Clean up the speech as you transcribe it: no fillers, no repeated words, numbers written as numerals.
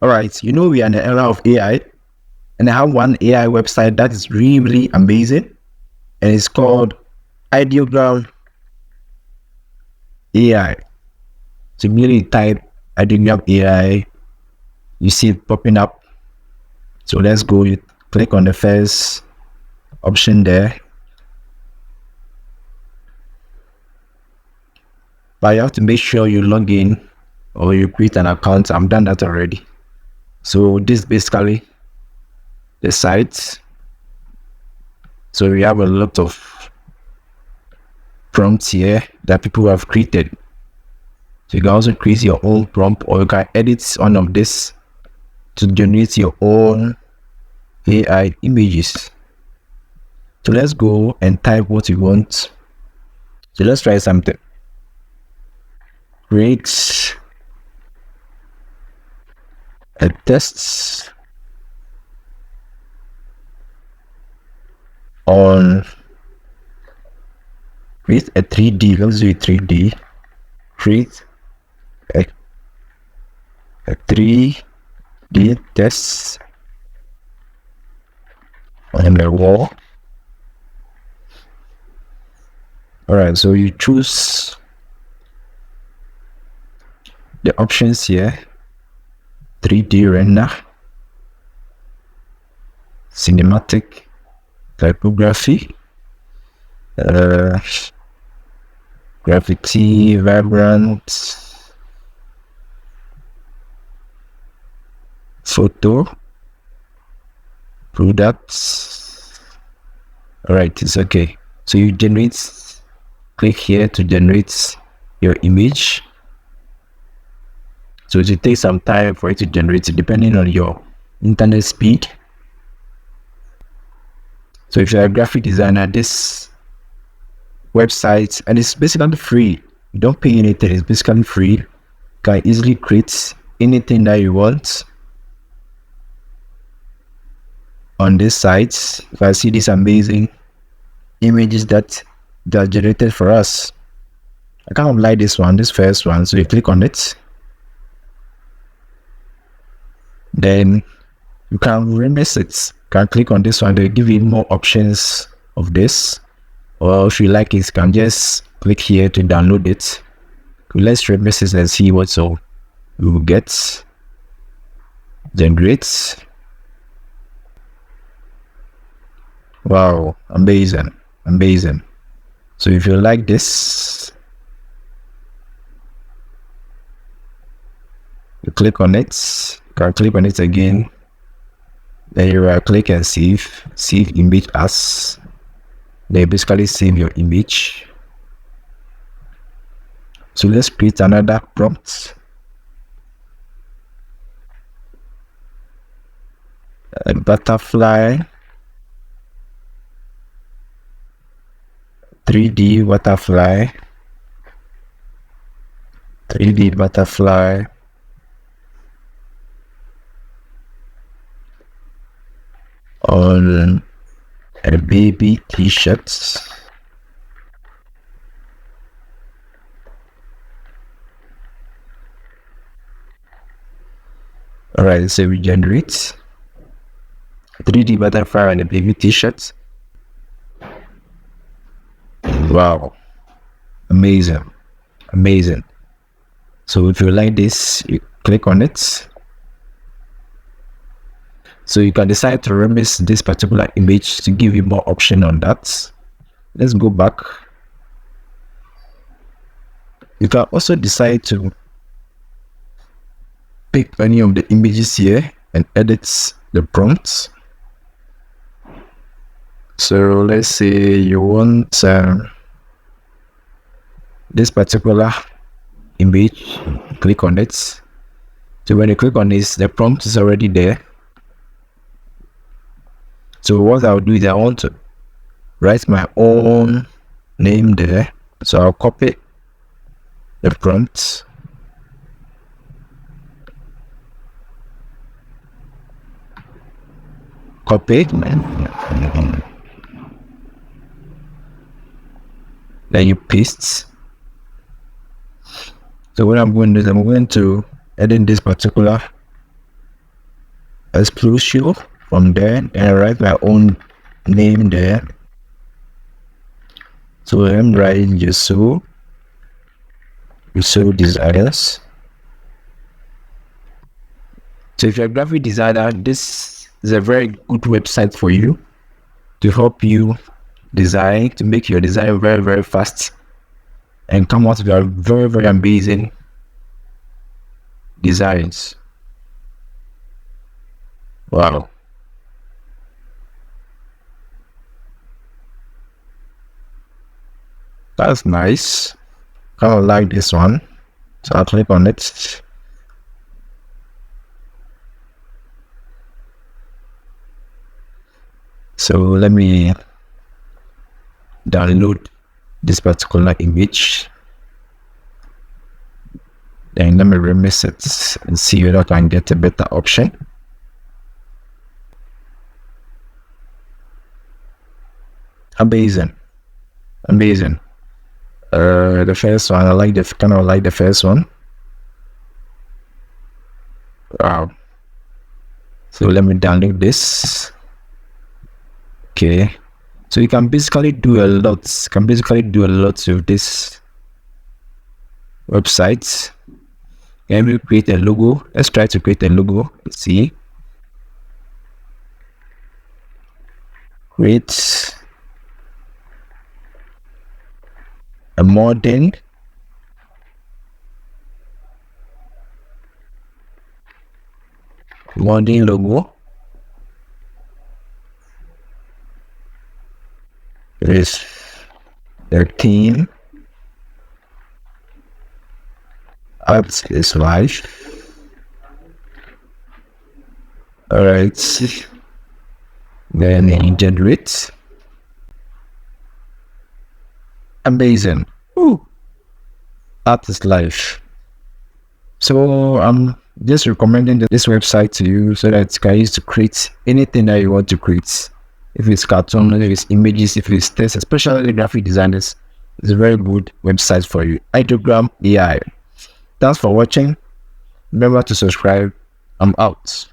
All right, we are in the era of AI, and I have one AI website that is really, really amazing, and it's called Ideogram.AI. So immediately type Ideogram.AI, you see it popping up. So let's go. You click on the first option there, but you have to make sure you log in or you create an account. I've done that already. So this is basically the site. So we have a lot of prompts here that people have created. So you can also create your own prompt, or you can edit one of this to generate your own AI images. So let's go and type what you want. So let's try something. Create a test on, create a 3D. Let's do a 3D. Create a 3D test on the wall. All right, so you choose the options here: 3D render, cinematic, typography, graffiti, vibrant, photo, products. All right, it's okay. So you click here to generate your image. So it will take some time for it to generate, depending on your internet speed. So if you're a graphic designer, this website, and it's basically free, you don't pay anything, it's basically free. You can easily create anything that you want on this site. You can see these amazing images that are generated for us. I kind of like this first one. So you click on it, then you can remix it. You can click on this one, they give you more options of this. Or if you like it, you can just click here to download it. So let's remix it and see what we will get. Generate. Wow, amazing. So if you like this, you click on it. You can click on it again. Then you will click and save image as. They basically save your image. So let's create another prompt. A butterfly, 3D butterfly, 3D butterfly on a baby t-shirt. All right, so we generate 3D butterfly on a baby t-shirt. Wow, amazing. So if you like this, you click on it. So you can decide to remix this particular image to give you more option on that. Let's go back. You can also decide to pick any of the images here and edit the prompts. So let's say you want this particular image, click on it. So when you click on this, the prompt is already there. So what I'll do is I want to write my own name there. So I'll copy the prompt. Copy. Then you paste. So what I'm going to do is I'm going to edit this particular exclusion from there, and I write my own name there. So I'm writing Yusuf Designers. So if you're a graphic designer, this is a very good website for you to help you design, to make your design very, very fast and come out with your very, very amazing designs. Wow. That's nice. Kind of like this one. So I'll click on it. So let me download this particular image. Then let me remix it and see whether I can get a better option. Amazing. The first one, I kind of like the first one. Wow. So let me download this. Okay. So you can basically do a lot. With this website. Let me create a logo. Let's try to create a logo. Let's see. Create a modern logo. There is 13 apps is live. All right. Then generate. Amazing. Ooh. That is live. So I'm just recommending this website to you so that you can use to create anything that you want to create. If it's cartoon, if it's images, if it's text, especially graphic designers, it's a very good website for you. Ideogram.AI. Thanks for watching. Remember to subscribe. I'm out.